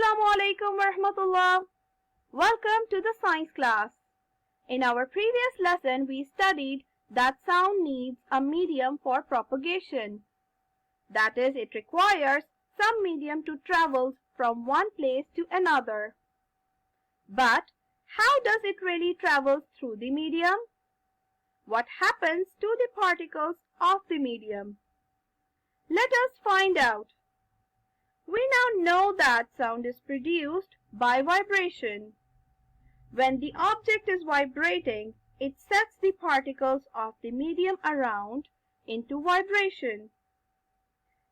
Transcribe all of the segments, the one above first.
Assalamualaikum warahmatullah. Welcome to the science class. In our previous lesson, we studied that sound needs a medium for propagation. That is, it requires some medium to travel from one place to another. But how does it really travel through the medium? What happens to the particles of the medium? Let us find out. We now know that sound is produced by vibration. When the object is vibrating, it sets the particles of the medium around into vibration.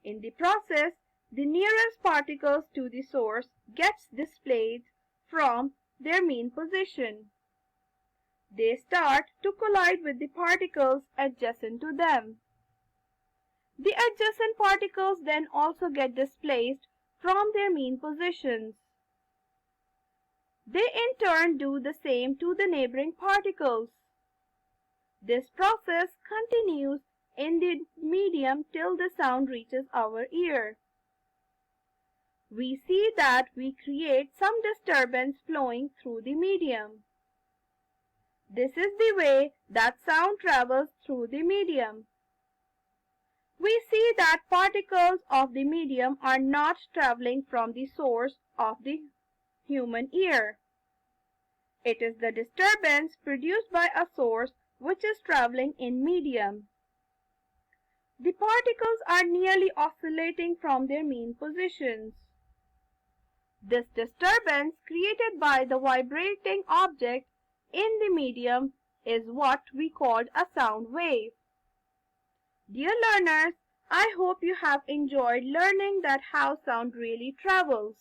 In the process, the nearest particles to the source gets displaced from their mean position. They start to collide with the particles adjacent to them. The adjacent particles then also get displaced from their mean positions. They in turn do the same to the neighboring particles. This process continues in the medium till the sound reaches our ear. We see that we create some disturbance flowing through the medium. This is the way that sound travels through the medium. We see that particles of the medium are not traveling from the source of the human ear. It is the disturbance produced by a source which is traveling in medium. The particles are nearly oscillating from their mean positions. This disturbance created by the vibrating object in the medium is what we called a sound wave. Dear learners, I hope you have enjoyed learning that how sound really travels.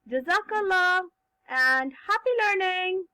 Jazakallah and happy learning!